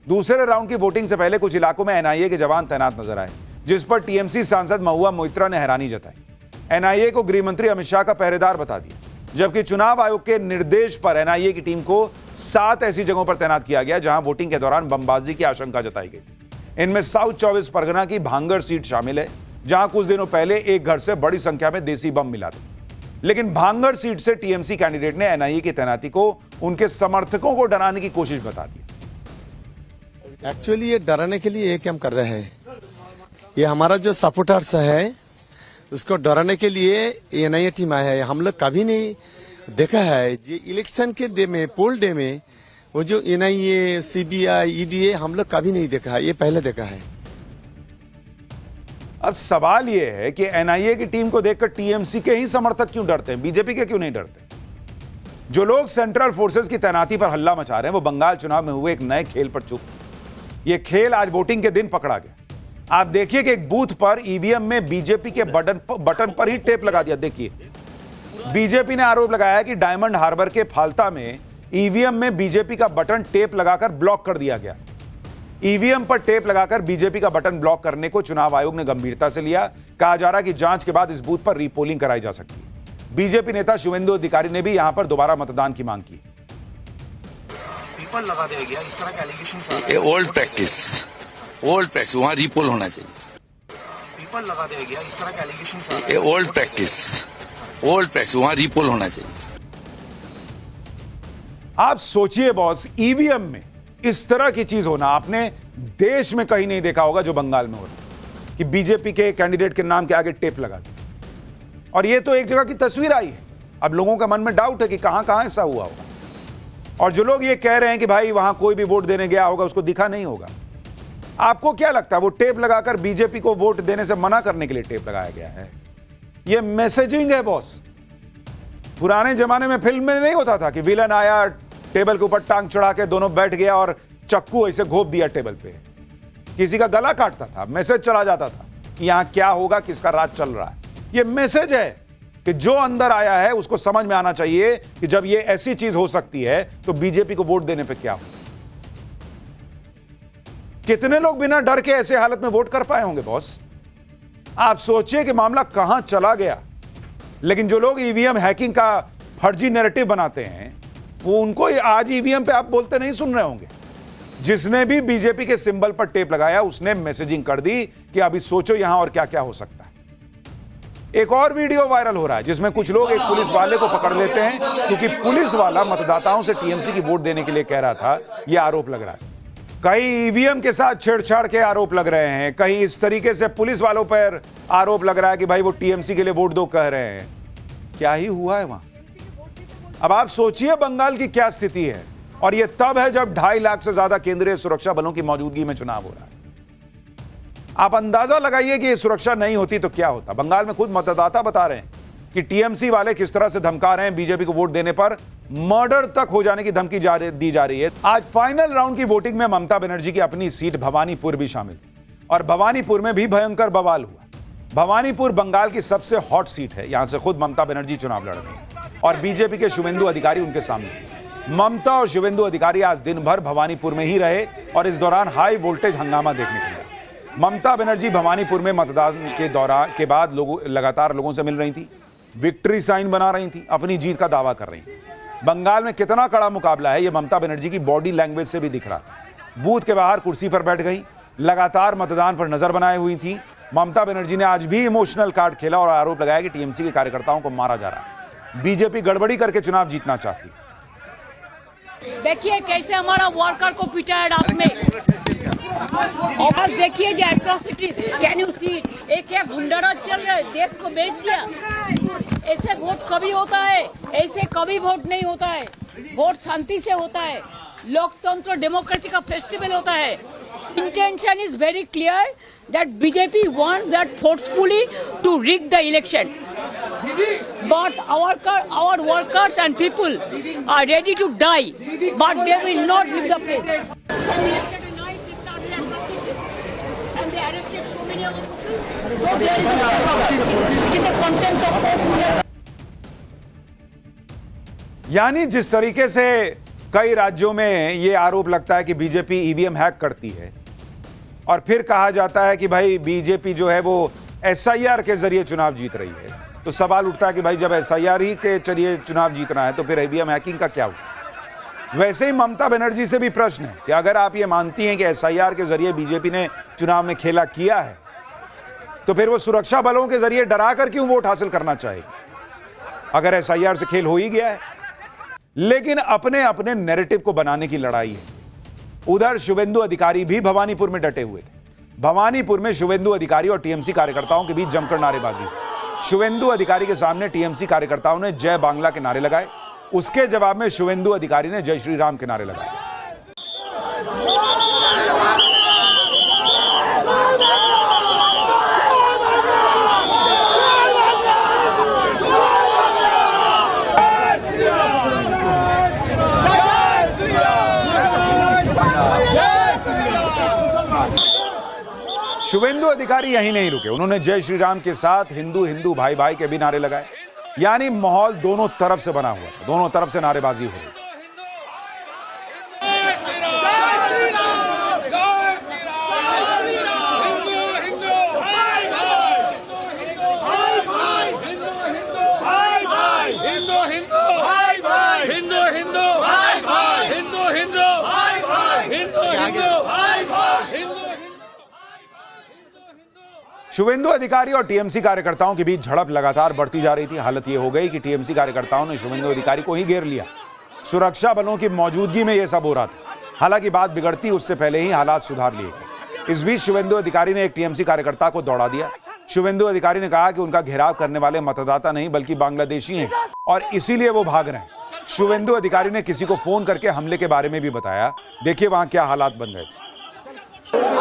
दूसरे राउंड की वोटिंग से पहले कुछ इलाकों में एनआईए के जवान तैनात नजर आए, जिस पर टीएमसी सांसद महुआ मोइत्रा ने हैरानी जताई। एनआईए को गृह मंत्री अमित शाह का पहरेदार बता दिया, जबकि चुनाव आयोग के निर्देश पर एनआईए की टीम को 7 ऐसी जगहों पर तैनात किया गया जहां वोटिंग के दौरान बमबाजी की आशंका जताई गई थी। इनमें साउथ 24 परगना की भांगड़ सीट शामिल है, जहां कुछ दिनों पहले एक घर से बड़ी संख्या में देसी बम मिला था। लेकिन भांगड़ सीट से टीएमसी कैंडिडेट ने एनआईए की तैनाती को उनके समर्थकों को डराने की कोशिश बता दी। एक्चुअली ये डराने के लिए ये काम कर रहे हैं। ये हमारा जो सपोर्टर्स है उसको डराने के लिए एनआईए टीम आया है। हम लोग कभी नहीं देखा है ये इलेक्शन के डे में, पोल डे में वो जो एनआईए, सीबीआई, ईडीए हम लोग कभी नहीं देखा है, ये पहले देखा है। अब सवाल यह है कि एनआईए की टीम को देखकर टीएमसी के ही समर्थक क्यों डरते हैं, बीजेपी के क्यों नहीं डरते? जो लोग सेंट्रल फोर्सेस की तैनाती पर हल्ला मचा रहे हैं वो बंगाल चुनाव में हुए एक नए खेल पर चुप। यह खेल आज वोटिंग के दिन पकड़ा गया। आप देखिए कि एक बूथ पर ईवीएम में बीजेपी के बटन पर ही टेप लगा दिया। देखिए, बीजेपी ने आरोप लगाया कि डायमंड हार्बर के फाल्ता में ईवीएम में बीजेपी का बटन टेप लगाकर ब्लॉक कर दिया गया। ईवीएम पर टेप लगाकर बीजेपी का बटन ब्लॉक करने को चुनाव आयोग ने गंभीरता से लिया। कहा जा रहा है कि जांच के बाद इस बूथ पर रीपोलिंग कराई जा सकती है। बीजेपी नेता शुवेंदु अधिकारी ने भी यहां पर दोबारा मतदान की मांग की। पेपर लगा दिया गया, इस तरह के एलिगेशन ये ओल्ड प्रैक्टिस वहां रीपोल होना चाहिए। पेपर लगा दिया गया, इस तरह के एलिगेशन ये ओल्ड प्रैक्टिस वहां रीपोल होना चाहिए। आप सोचिए बॉस, ईवीएम में इस तरह की चीज होना आपने देश में कहीं नहीं देखा होगा जो बंगाल में हो रहा कि बीजेपी के कैंडिडेट के नाम के आगे टेप लगा दी। और यह तो एक जगह की तस्वीर आई है। अब लोगों का मन में डाउट है कि कहां कहां ऐसा हुआ होगा। और जो लोग ये कह रहे हैं कि भाई वहां कोई भी वोट देने गया होगा उसको दिखा नहीं होगा, आपको क्या लगता है वो टेप लगाकर बीजेपी को वोट देने से मना करने के लिए टेप लगाया गया है? यह मैसेजिंग है बॉस। पुराने जमाने में फिल्म में नहीं होता था कि विलन आया, टेबल के ऊपर टांग चढ़ा के दोनों बैठ गया और चक्कू ऐसे घोप दिया टेबल पे, किसी का गला काटता था, मैसेज चला जाता था कि यहां क्या होगा, किसका राज चल रहा है। यह मैसेज है कि जो अंदर आया है उसको समझ में आना चाहिए कि जब यह ऐसी चीज हो सकती है तो बीजेपी को वोट देने पे क्या हो। कितने लोग बिना डर के ऐसे हालत में वोट कर पाए होंगे बॉस? आप सोचिए कि मामला कहां चला गया। लेकिन जो लोग ईवीएम हैकिंग का फर्जी नैरेटिव बनाते हैं वो उनको आज ईवीएम पे आप बोलते नहीं सुन रहे होंगे। जिसने भी बीजेपी के सिंबल पर टेप लगाया उसने मैसेजिंग कर दी कि अभी सोचो यहां और क्या क्या हो सकता है। एक और वीडियो वायरल हो रहा है जिसमें कुछ लोग एक पुलिस वाले को पकड़ लेते हैं क्योंकि पुलिस वाला मतदाताओं से टीएमसी की वोट देने के लिए कह रहा था। यह आरोप लग रहा है। कहीं ईवीएम के साथ छेड़छाड़ के आरोप लग रहे हैं, कहीं इस तरीके से पुलिस वालों पर आरोप लग रहा है कि भाई वो टीएमसी के लिए वोट दो कह रहे हैं। क्या ही हुआ है वहां? अब आप सोचिए बंगाल की क्या स्थिति है। और यह तब है जब 2.5 लाख से ज्यादा केंद्रीय सुरक्षा बलों की मौजूदगी में चुनाव हो रहा है। आप अंदाजा लगाइए कि यह सुरक्षा नहीं होती तो क्या होता। बंगाल में खुद मतदाता बता रहे हैं कि टीएमसी वाले किस तरह से धमका रहे हैं, बीजेपी को वोट देने पर मर्डर तक हो जाने की धमकी दी जा रही है। आज फाइनल राउंड की वोटिंग में ममता बनर्जी की अपनी सीट भवानीपुर भी शामिल थी और भवानीपुर में भी भयंकर बवाल हुआ। भवानीपुर बंगाल की सबसे हॉट सीट है। यहां से खुद ममता बनर्जी चुनाव लड़ रही हैं और बीजेपी के शुवेंदु अधिकारी उनके सामने। ममता और शुवेंदु अधिकारी आज दिन भर भवानीपुर में ही रहे और इस दौरान हाई वोल्टेज हंगामा देखने को मिला। ममता बनर्जी भवानीपुर में मतदान के बाद लगातार लोगों से मिल रही थी, विक्ट्री साइन बना रही थी, अपनी जीत का दावा कर रही थी। बंगाल में कितना कड़ा मुकाबला है यह ममता बनर्जी की बॉडी लैंग्वेज से भी दिख रहा था। बूथ के बाहर कुर्सी पर बैठ गई, लगातार मतदान पर नजर बनाए हुई थी। ममता बनर्जी ने आज भी इमोशनल कार्ड खेला और आरोप लगाया कि टीएमसी के कार्यकर्ताओं को मारा जा रहा है। बीजेपी गड़बड़ी करके चुनाव जीतना चाहती। देखिए कैसे हमारा वर्कर को पिटा है रात में। और देखिए जो एट्रोसिटी, कैन यू सी? एक गुंडाराज चल रहा है, देश को बेच दिया। ऐसे वोट कभी होता है? ऐसे कभी वोट नहीं होता है। वोट शांति से होता है। लोकतंत्र डेमोक्रेसी का फेस्टिवल होता है। Intention is very clear that BJP wants that forcefully to rig the election. But our workers and people are ready to die, but they will not leave the place. Yesterday night they started atrocities and they arrested so many other people. So there is a problem. It is a contempt of court. यानी जिस तरीके से कई राज्यों में यह आरोप लगता है कि बीजेपी ईवीएम हैक करती है और फिर कहा जाता है कि भाई बीजेपी जो है वो एसआईआर के जरिए चुनाव जीत रही है। तो सवाल उठता है कि भाई जब एसआईआर ही के जरिए चुनाव जीतना है तो फिर ईवीएम हैकिंग का क्या हुआ। वैसे ही ममता बनर्जी से भी प्रश्न है कि अगर आप ये मानती हैं कि एसआईआर के जरिए बीजेपी ने चुनाव में खेला किया है तो फिर वो सुरक्षा बलों के जरिए डरा कर क्यों वोट हासिल करना चाहेगी अगर एसआईआर से खेल हो ही गया है। लेकिन अपने अपने नैरेटिव को बनाने की लड़ाई है। उधर शुवेंदु अधिकारी भी भवानीपुर में डटे हुए थे। भवानीपुर में शुवेंदु अधिकारी और टीएमसी कार्यकर्ताओं के बीच जमकर नारेबाजी। शुवेंदु अधिकारी के सामने टीएमसी कार्यकर्ताओं ने जय बांग्ला के नारे लगाए। उसके जवाब में शुवेंदु अधिकारी ने जय श्री राम के नारे लगाए। शुवेंदु अधिकारी यहीं नहीं रुके, उन्होंने जय श्री राम के साथ हिंदू हिंदू भाई भाई के भी नारे लगाए। यानी माहौल दोनों तरफ से बना हुआ था, दोनों तरफ से नारेबाजी हो रही। शुवेंदु अधिकारी और टीएमसी कार्यकर्ताओं के बीच झड़प लगातार बढ़ती जा रही थी। हालत यह हो गई कि टीएमसी कार्यकर्ताओं ने शुवेंदु अधिकारी को ही घेर लिया। सुरक्षा बलों की मौजूदगी में यह सब हो रहा था। हालांकि बात बिगड़ती उससे पहले ही हालात सुधार लिए गए। इस बीच शुवेंदु अधिकारी ने एक टीएमसी कार्यकर्ता को दौड़ा दिया। शुवेंदु अधिकारी ने कहा कि उनका घेराव करने वाले मतदाता नहीं बल्कि बांग्लादेशी हैं और इसीलिए वो भाग रहे हैं। शुवेंदु अधिकारी ने किसी को फोन करके हमले के बारे में भी बताया। देखिए वहां क्या हालात बन गए थे।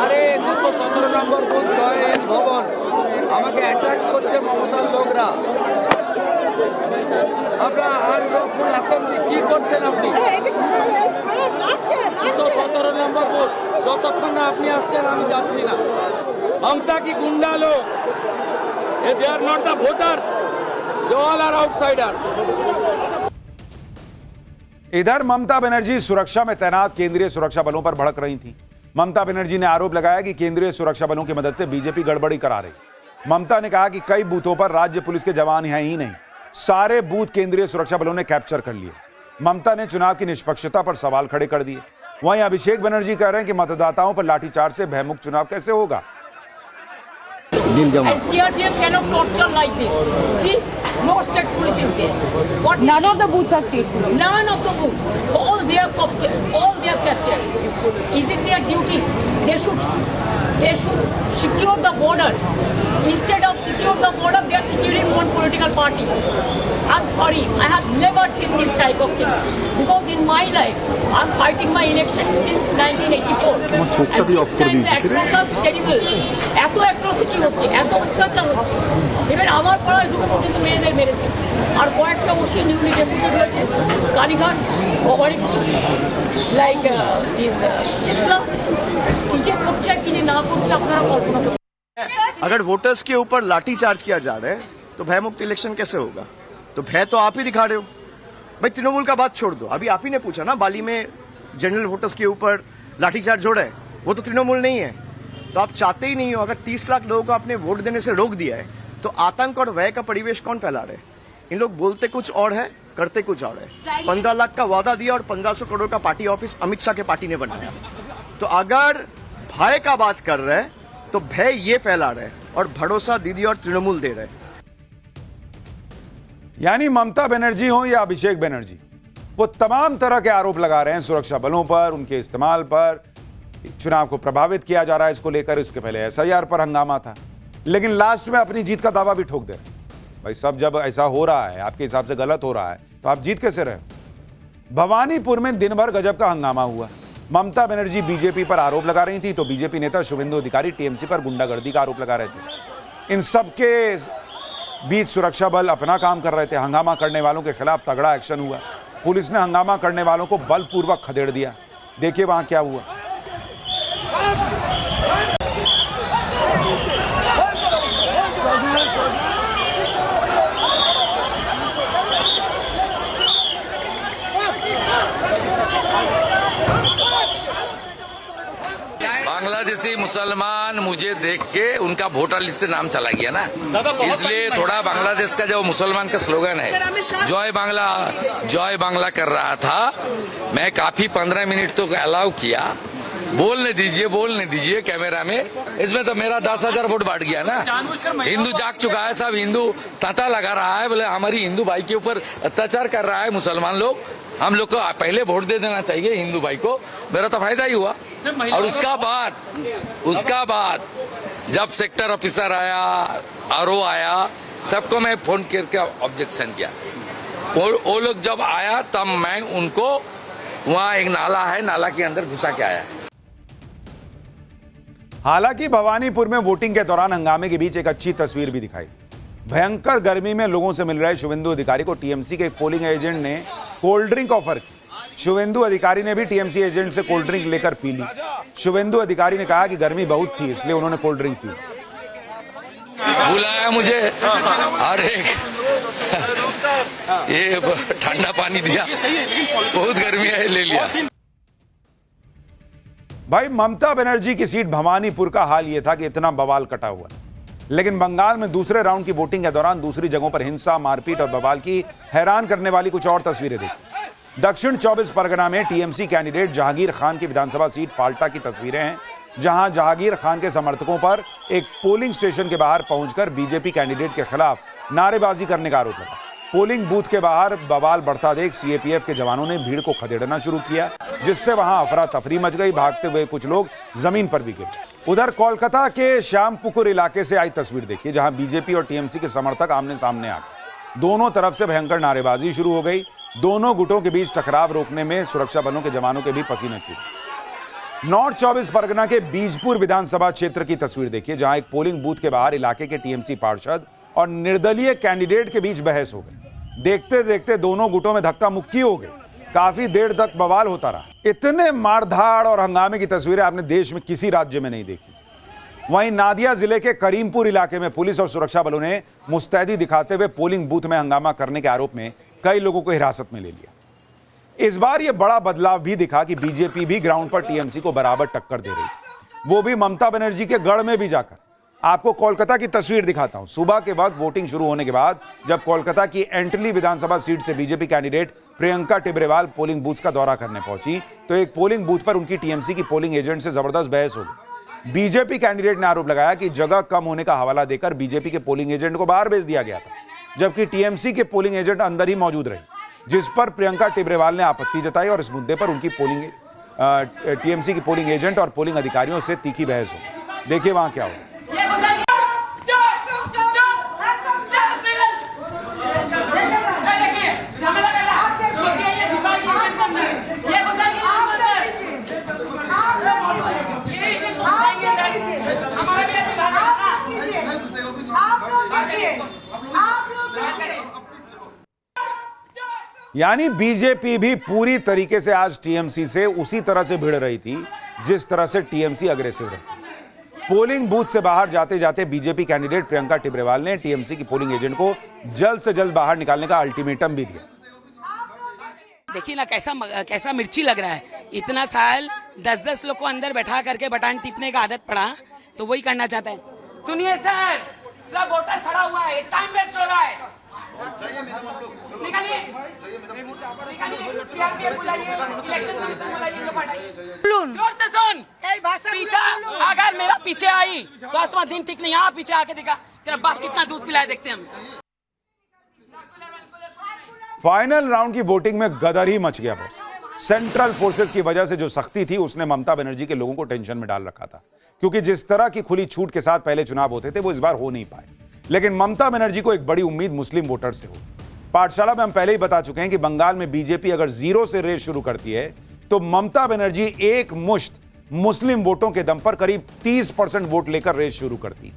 আরে 217 নম্বর বুথ জয়েন ভবন আমাকে অ্যাটাক করছে মমতার লোকরা। আপনারা আনলফুল অ্যাসেম্বলি কি করছেন আপনি? 217 নম্বর বুথ যতক্ষণ না আপনি আসছেন আমি যাচ্ছি না। মমতা কি গুন্ডা লোক? They are not the voter, they all are outsider. इधर ममता बनर्जी सुरक्षा में तैनात केंद्रीय सुरक्षा बलों पर भड़क रही थी। ममता बनर्जी ने आरोप लगाया कि केंद्रीय सुरक्षा बलों की मदद से बीजेपी गड़बड़ी करा रही। ममता ने कहा कि कई बूथों पर राज्य पुलिस के जवान हैं ही नहीं, सारे बूथ केंद्रीय सुरक्षा बलों ने कैप्चर कर लिए। ममता ने चुनाव की निष्पक्षता पर सवाल खड़े कर दिए। वहीं अभिषेक बनर्जी कह रहे हैं कि मतदाताओं पर लाठीचार्ज से भयमुक्त चुनाव कैसे होगा। And CRPF cannot torture like this. See, no state police is there. What None of the booths are state police. None of the booths. All they are captured. Is it their duty? They should secure the border. Instead of secure the border, they are securing one political party. I'm sorry, I have never seen this type of thing. Because in my life, I'm fighting my election since 1984. And this time the atrocities terrible. এত atrocity হচ্ছে, এত অত্যাচার হচ্ছে। এবার আমার পাড়ায় দুটো পর্যন্ত মেয়েদের মেরেছে। আর কয়েকটা ওসি নিউলি ডেপুটেড হয়েছে কালীঘাট, ভবানীপুর, লাইক দিস চিত্রা। কি যে করছে আর কি যে না করছে আপনারা কল্পনা করতে। अगर वोटर्स के ऊपर लाठी चार्ज किया जा रहा है तो भयमुक्त इलेक्शन कैसे होगा? तो भय तो आप ही दिखा रहे हो। भाई तृणमूल का बात छोड़ दो, अभी आप ही ने पूछा ना बाली में जनरल वोटर्स के ऊपर लाठी चार्ज हो रहा है, वो तो तृणमूल नहीं है। तो आप चाहते ही नहीं हो। अगर 30 लाख लोगों को आपने वोट देने से रोक दिया है तो आतंक और भय का परिवेश कौन फैला रहे? इन लोग बोलते कुछ और है, करते कुछ और है। 15 लाख का वादा दिया और 1500 करोड़ का पार्टी ऑफिस अमित शाह के पार्टी ने बनाया। तो अगर भय का बात कर रहे हैं तो भय ये फैला रहे और भरोसा दीदी और तृणमूल दे रहे। यानी ममता बनर्जी हो या अभिषेक बनर्जी, वो तमाम तरह के आरोप लगा रहे हैं सुरक्षा बलों पर, उनके इस्तेमाल पर, चुनाव को प्रभावित किया जा रहा है इसको लेकर। इसके पहले एसआईआर पर हंगामा था, लेकिन लास्ट में अपनी जीत का दावा भी ठोक दे रहे हैं। भाई सब जब ऐसा हो रहा है, आपके हिसाब से गलत हो रहा है, तो आप जीत कैसे रहे? भवानीपुर में दिन भर गजब का हंगामा हुआ। ममता बनर्जी बीजेपी पर आरोप लगा रही थी तो बीजेपी नेता शुवेंदु अधिकारी टीएमसी पर गुंडागर्दी का आरोप लगा रहे थे। इन सबके बीच सुरक्षा बल अपना काम कर रहे थे। हंगामा करने वालों के खिलाफ तगड़ा एक्शन हुआ। पुलिस ने हंगामा करने वालों को बलपूर्वक खदेड़ दिया। देखिए वहां क्या हुआ। बांग्लादेशी मुसलमान मुझे देख के उनका वोटर लिस्ट से नाम चला गया ना, इसलिए थोड़ा बांग्लादेश का जो मुसलमान का स्लोगन है जय बांग्ला कर रहा था, मैं काफी 15 मिनट तो अलाउ किया, बोलने दीजिए कैमरा में। इसमें तो मेरा 10,000 वोट बढ़ गया ना। हिंदू जाग चुका है, सब हिंदू तांता लगा रहा है, बोले हमारी हिंदू भाई के ऊपर अत्याचार कर रहा है मुसलमान लोग, हम लोग को पहले वोट दे देना चाहिए हिंदू भाई को। मेरा तो फायदा ही हुआ। और उसका बाद जब सेक्टर ऑफिसर आया, आरओ आया, सबको मैं फोन करके ऑब्जेक्शन किया। वो लोग जब आया तब मैं उनको, वहाँ एक नाला है, नाला के अंदर घुसा के आया। हालांकि भवानीपुर में वोटिंग के दौरान हंगामे के बीच एक अच्छी तस्वीर भी दिखाई दी। भयंकर गर्मी में लोगों से मिल रहे शुभेंदु अधिकारी को टीएमसी के एक पोलिंग एजेंट ने कोल्ड ड्रिंक ऑफर की। शुभेंदु अधिकारी ने भी टीएमसी एजेंट से कोल्ड ड्रिंक लेकर पी ली। शुभेंदु अधिकारी ने कहा कि गर्मी बहुत थी, इसलिए उन्होंने कोल्ड ड्रिंक पी। बुलाया मुझे और एक ये ठंडा पानी दिया, बहुत गर्मी है, ले लिया। भाई, ममता बनर्जी की सीट भवानीपुर का हाल यह था कि इतना बवाल कटा हुआ था, लेकिन बंगाल में दूसरे राउंड की वोटिंग के दौरान दूसरी जगहों पर हिंसा, मारपीट और बवाल की हैरान करने वाली कुछ और तस्वीरें देखी। दक्षिण 24 परगना में टीएमसी कैंडिडेट जहांगीर खान की विधानसभा सीट फाल्टा की तस्वीरें हैं, जहां जहांगीर खान के समर्थकों पर एक पोलिंग स्टेशन के बाहर पहुंचकर बीजेपी कैंडिडेट के खिलाफ नारेबाजी करने का आरोप लगा। पोलिंग बूथ के बाहर बवाल बढ़ता देख सीएपीएफ के जवानों ने भीड़ को खदेड़ना शुरू किया, जिससे वहां अफरा तफरी मच गई। भागते हुए कुछ लोग जमीन पर भी गिरे। उधर कोलकाता के श्यामपुकुर इलाके से आई तस्वीर देखिए, जहां बीजेपी और टीएमसी के समर्थक आमने सामने आ गए। दोनों तरफ से भयंकर नारेबाजी शुरू हो गई। दोनों गुटों के बीच टकराव रोकने में सुरक्षा बलों के जवानों के भी पसीने छूटे। नॉर्थ 24 परगना के बीजपुर विधानसभा क्षेत्र की तस्वीर देखिए, जहां एक पोलिंग बूथ के बाहर इलाके के टीएमसी पार्षद और निर्दलीय कैंडिडेट के बीच बहस हो गई। देखते देखते दोनों गुटों में धक्का मुक्की हो गई। काफी देर तक बवाल होता रहा। इतने मारधाड़ और हंगामे की तस्वीरें आपने देश में किसी राज्य में नहीं देखी। वहीं नादिया जिले के करीमपुर इलाके में पुलिस और सुरक्षा बलों ने मुस्तैदी दिखाते हुए पोलिंग बूथ में हंगामा करने के आरोप में कई लोगों को हिरासत में ले लिया। इस बार यह बड़ा बदलाव भी दिखा कि बीजेपी भी ग्राउंड पर टीएमसी को बराबर टक्कर दे रही, वो भी ममता बनर्जी के गढ़ में भी जाकर। आपको कोलकाता की तस्वीर दिखाता हूं। सुबह के वक्त वोटिंग शुरू होने के बाद जब कोलकाता की एंटली विधानसभा सीट से BJP candidate Priyanka Tibrewal polling booth का दौरा करने पहुंची, तो एक पोलिंग बूथ पर उनकी टीएमसी की पोलिंग एजेंट से जबरदस्त बहस हो गई। बीजेपी कैंडिडेट ने आरोप लगाया कि जगह कम होने का हवाला देकर बीजेपी के पोलिंग एजेंट को बाहर भेज दिया गया था, जबकि टीएमसी के पोलिंग एजेंट अंदर ही मौजूद रहे, जिस पर प्रियंका टिब्रेवाल ने आपत्ति जताई और इस मुद्दे पर उनकी टीएमसी की पोलिंग एजेंट और पोलिंग अधिकारियों से तीखी बहस हो। देखिए वहां क्या हुआ। यानी बीजेपी भी पूरी तरीके से आज टीएमसी से उसी तरह से भिड़ रही थी जिस तरह से टीएमसी अग्रेसिव रही। पोलिंग बूथ से बाहर जाते जाते बीजेपी कैंडिडेट प्रियंका टिब्रेवाल ने टीएमसी की पोलिंग एजेंट को जल्द से जल्द बाहर निकालने का अल्टीमेटम भी दिया। देखिए ना कैसा मिर्ची लग रहा है। इतना साल 10-10 लोग को अंदर बैठा करके बटन टिपने का आदत पड़ा, तो वही करना चाहता है। सुनिए सर, सब वोटर खड़ा हुआ है, टाइम वेस्ट हो रहा है। निकालिए, सीआरपीएफ बुलाइए, इलेक्शन कमीशन बुलाइए, लोग हटाइए। जोर से सुन, पीछे अगर मेरा पीछे आई तो तुम्हारा दिन ठीक नहीं। यहाँ पीछे आके दिखा तेरा बाप कितना दूध पिलाए, देखते हैं हम। फाइनल राउंड की वोटिंग में गदर ही मच गया बॉस। सेंट्रल फोर्सेस की वजह से जो सख्ती थी उसने ममता बनर्जी के लोगों को टेंशन में डाल रखा था, क्योंकि जिस तरह की खुली छूट के साथ पहले चुनाव होते थे वो इस बार हो नहीं पाए। लेकिन ममता बनर्जी को एक बड़ी उम्मीद मुस्लिम वोटर से हो। पाठशाला में हम पहले ही बता चुके हैं कि बंगाल में बीजेपी अगर जीरो से रेस शुरू करती है तो ममता बनर्जी एक मुश्त मुस्लिम वोटों के दम पर करीब 30% वोट लेकर रेस शुरू करती।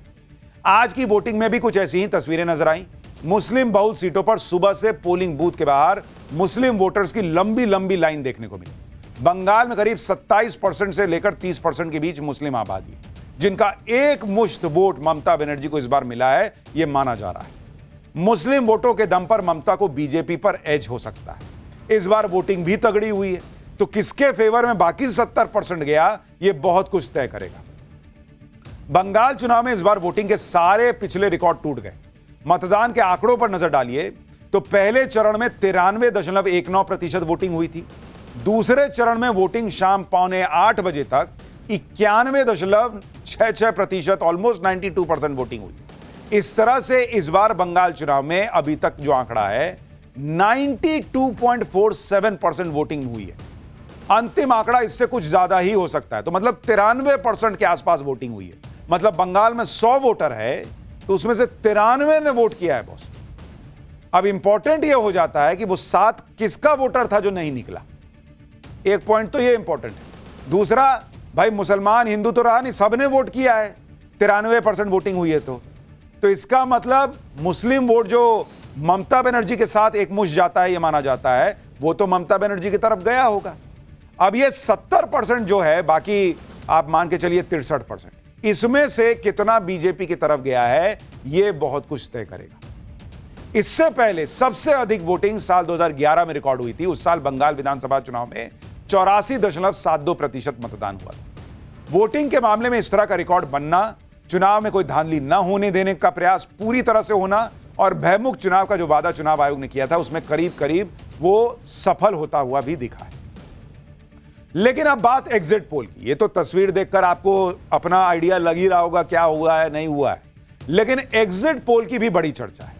आज की वोटिंग में भी कुछ ऐसी ही तस्वीरें नजर आई। मुस्लिम बहुल सीटों पर सुबह से पोलिंग बूथ के बाहर मुस्लिम वोटर्स की लंबी लंबी लाइन देखने को मिली। बंगाल में करीब 27% से लेकर 30% के बीच मुस्लिम आबादी है, जिनका एक मुश्त वोट ममता बनर्जी को इस बार मिला है, यह माना जा रहा है। मुस्लिम वोटों के दम पर ममता को बीजेपी पर एज हो सकता है। इस बार वोटिंग भी तगड़ी हुई है। तो किसके फेवर में बाकी 70% गया, यह बहुत कुछ तय करेगा। बंगाल चुनाव में इस बार वोटिंग के सारे पिछले रिकॉर्ड टूट गए। मतदान के आंकड़ों पर नजर डालिए तो पहले चरण में 93.19% वोटिंग हुई थी। दूसरे चरण में वोटिंग शाम 7:45 बजे तक 91.66%, ऑलमोस्ट 92% वोटिंग हुई। इस तरह से इस बार बंगाल चुनाव में अभी तक जो आंकड़ा है 92.47% वोटिंग हुई है। अंतिम आंकड़ा इससे कुछ ज्यादा ही हो सकता है, तो मतलब 93% के आसपास वोटिंग हुई है। मतलब बंगाल में 100 वोटर है तो उसमें से 93 ने वोट किया है बॉस। अब इंपॉर्टेंट यह हो जाता है कि वो 7 किसका वोटर था जो नहीं निकला। एक पॉइंट तो ये इंपॉर्टेंट है। दूसरा, भाई मुसलमान हिंदू तो रहा नहीं, सबने वोट किया है, 93% वोटिंग हुई है। तो इसका मतलब मुस्लिम वोट जो ममता बनर्जी के साथ एक मुश्त जाता है, यह माना जाता है, वो तो ममता बनर्जी की तरफ गया होगा। अब ये 70% जो है, बाकी आप मान के चलिए 63%, इसमें से कितना बीजेपी की तरफ गया है, यह बहुत कुछ तय करेगा। इससे पहले सबसे अधिक वोटिंग साल 2011 में रिकॉर्ड हुई थी। उस साल बंगाल विधानसभा चुनाव में 84.72% मतदान हुआ था। वोटिंग के मामले में इस तरह का रिकॉर्ड बनना, चुनाव में कोई धांधली न होने देने का प्रयास पूरी तरह से होना और भयमुक्त चुनाव का जो वादा चुनाव आयोग ने किया था उसमें करीब करीब वो सफल होता हुआ भी दिखा है। लेकिन अब बात एग्जिट पोल की। ये तो तस्वीर देखकर आपको अपना आइडिया लग ही रहा होगा क्या हुआ है, नहीं हुआ है, लेकिन एग्जिट पोल की भी बड़ी चर्चा है।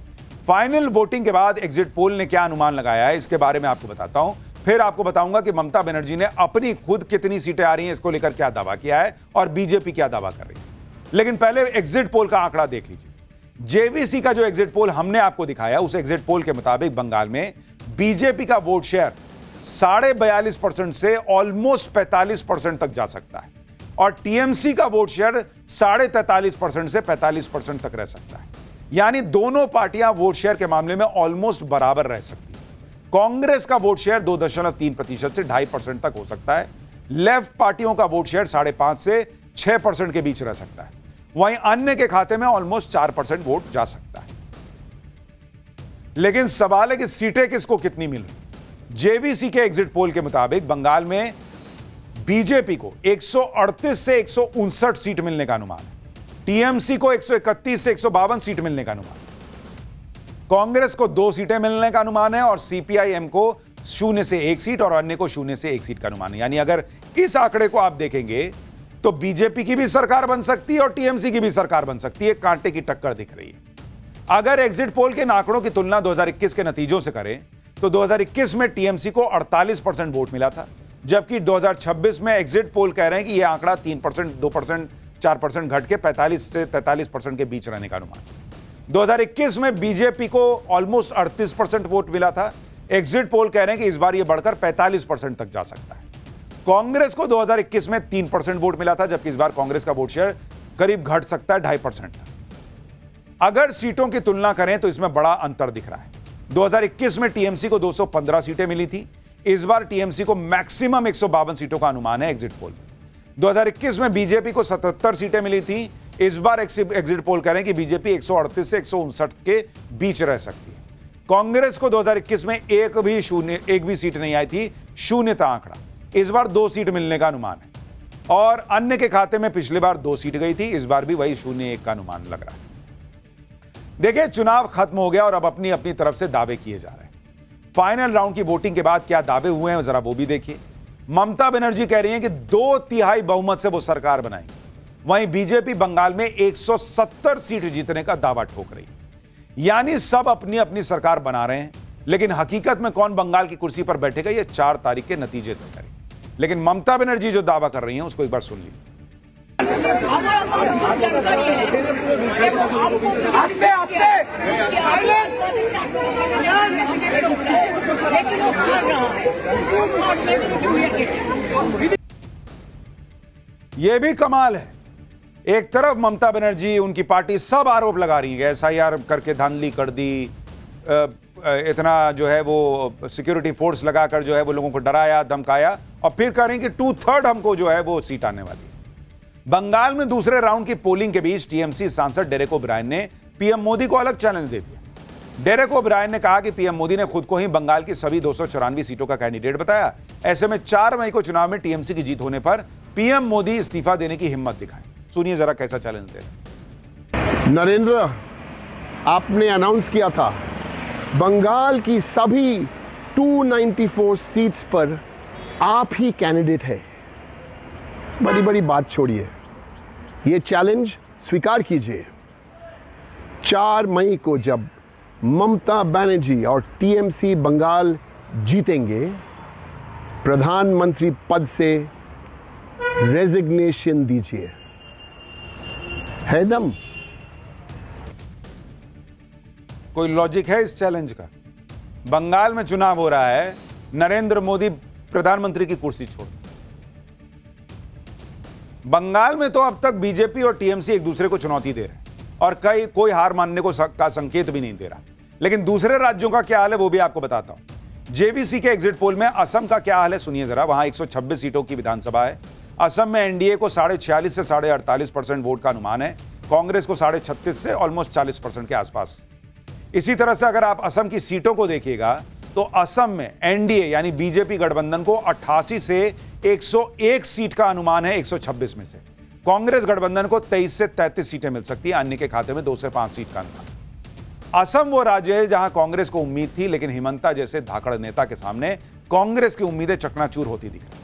फाइनल वोटिंग के बाद एग्जिट पोल ने क्या अनुमान लगाया है, इसके बारे में आपको बताता हूं। फिर आपको बताऊंगा कि ममता बनर्जी ने अपनी खुद कितनी सीटें आ रही हैं, इसको लेकर क्या दावा किया है और बीजेपी क्या दावा कर रही है। लेकिन पहले एग्जिट पोल का आंकड़ा देख लीजिए। जेवीसी का जो एग्जिट पोल हमने आपको दिखाया, उस एग्जिट पोल के मुताबिक बंगाल में बीजेपी का वोट शेयर 42.5% से ऑलमोस्ट 45% तक जा सकता है और टीएमसी का वोट शेयर 43.5% से 45% तक रह सकता है। यानी दोनों पार्टियां वोट शेयर के मामले में ऑलमोस्ट बराबर रह सकती है। कांग्रेस का वोट शेयर 2.3% से 2.5% तक हो सकता है। लेफ्ट पार्टियों का वोट शेयर 5.5 से 6% के बीच रह सकता है। वहीं अन्य के खाते में ऑलमोस्ट 4% वोट जा सकता है। लेकिन सवाल है कि सीटें किसको कितनी मिल रही। जेवीसी के एग्जिट पोल के मुताबिक बंगाल में बीजेपी को 138 से 159 सीट मिलने का अनुमान है। टीएमसी को 131 से 152 सीट मिलने का अनुमान है। कांग्रेस को 2 सीटें मिलने का अनुमान है और सीपीआईएम को 0 से 1 सीट और अन्य को 0 से 1 सीट का अनुमान है। यानी अगर इस आंकड़े को आप देखेंगे तो बीजेपी की भी सरकार बन सकती है और टीएमसी की भी सरकार बन सकती है। कांटे की टक्कर दिख रही है। अगर एग्जिट पोल के आंकड़ों की तुलना 2021 के नतीजों से करें तो 2021 में टीएमसी को 48% वोट मिला था, जबकि 2026 में एग्जिट पोल कह रहे हैं कि यह आंकड़ा 3%, 2%, 4% घट के 45 से 43% के बीच रहने का अनुमान। 2021 में बीजेपी को ऑलमोस्ट 38% वोट मिला था। एग्जिट पोल कह रहे हैं कि इस बार यह बढ़कर 45% तक जा सकता है। कांग्रेस को 2021 में 3% वोट मिला था, जबकि इस बार कांग्रेस का वोट शेयर करीब घट सकता है 2.5%। अगर सीटों की तुलना करें तो इसमें बड़ा अंतर दिख रहा है। 2021 में टीएमसी को 215 सीटें मिली थी। इस बार टीएमसी को मैक्सिमम 152 सीटों का अनुमान है एग्जिट पोल में। 2021 में बीजेपी को 77 सीटें मिली थी। इस बार एग्जिट पोल कह रहे हैं कि बीजेपी 138 से 159 के बीच रह सकती है। कांग्रेस को 2021 में एक भी सीट नहीं आई थी, 0 था आंकड़ा। इस बार 2 सीट मिलने का अनुमान है और अन्य के खाते में पिछली बार 2 सीट गई थी, इस बार भी वही 0-1 का अनुमान लग रहा है। देखिए, चुनाव खत्म हो गया और अब अपनी अपनी तरफ से दावे किए जा रहे हैं। फाइनल राउंड की वोटिंग के बाद क्या दावे हुए हैं जरा वो भी देखिए। ममता बनर्जी कह रही हैं कि 2/3 बहुमत से वो सरकार बनाएंगी। वहीं बीजेपी बंगाल में 170 सीट जीतने का दावा ठोक रही है। यानी सब अपनी अपनी सरकार बना रहे हैं, लेकिन हकीकत में कौन बंगाल की कुर्सी पर बैठेगा ये 4 तारीख के नतीजे तय करेंगे। लेकिन ममता बनर्जी जो दावा कर रही हैं उसको एक बार सुन लीजिए। यह भी कमाल है। एक तरफ ममता बनर्जी, उनकी पार्टी सब आरोप लगा रही है, एसआईआर करके धांधली कर दी, इतना जो है वो सिक्योरिटी फोर्स लगाकर जो है वो लोगों को डराया धमकाया, और फिर कह रही कि 2/3 हमको जो है वो सीट आने वाली है। बंगाल में दूसरे राउंड की पोलिंग के बीच टीएमसी सांसद डेरेक ओब्रायन ने पीएम मोदी को अलग चैलेंज दे दिया। डेरेक ओब्रायन ने कहा कि पीएम मोदी ने खुद को ही बंगाल की सभी 294 सीटों का कैंडिडेट बताया। ऐसे में 4 मई को चुनाव में टीएमसी की जीत होने पर पीएम मोदी इस्तीफा देने की हिम्मत दिखाएं। सुनिए जरा कैसा चैलेंज दे रहे। नरेंद्र, आपने अनाउंस किया था बंगाल की सभी 294 सीट्स पर आप ही कैंडिडेट है। बड़ी बड़ी बात छोड़िए, ये चैलेंज स्वीकार कीजिए। 4 मई को जब ममता बनर्जी और टीएमसी बंगाल जीतेंगे, प्रधानमंत्री पद से रेजिग्नेशन दीजिए। है दम? कोई लॉजिक है इस चैलेंज का? बंगाल में चुनाव हो रहा है, नरेंद्र मोदी प्रधानमंत्री की कुर्सी छोड़। बंगाल में तो अब तक बीजेपी और टीएमसी एक दूसरे को चुनौती दे रहे हैं और कोई हार मानने का संकेत भी नहीं दे रहा। लेकिन दूसरे राज्यों का क्या हाल है वो भी आपको बताता हूं। जेवीसी के एग्जिट पोल में असम का क्या हाल है सुनिए जरा। वहां 126 सीटों की विधानसभा है। असम में एनडीए को 46 से 48% वोट का अनुमान है, कांग्रेस को 36.5 से ऑलमोस्ट 40% के आसपास। इसी तरह से अगर आप असम की सीटों को देखिएगा तो असम में एनडीए यानी बीजेपी गठबंधन को 88 से 101 सीट का अनुमान है 126 में से। कांग्रेस गठबंधन को 23 से 33 सीटें मिल सकती है, अन्य के खाते में 2 से 5 सीट का अनुमान। असम वो राज्य है जहां कांग्रेस को उम्मीद थी, लेकिन हिमंता जैसे धाकड़ नेता के सामने कांग्रेस की उम्मीदें चकनाचूर होती दिख रही।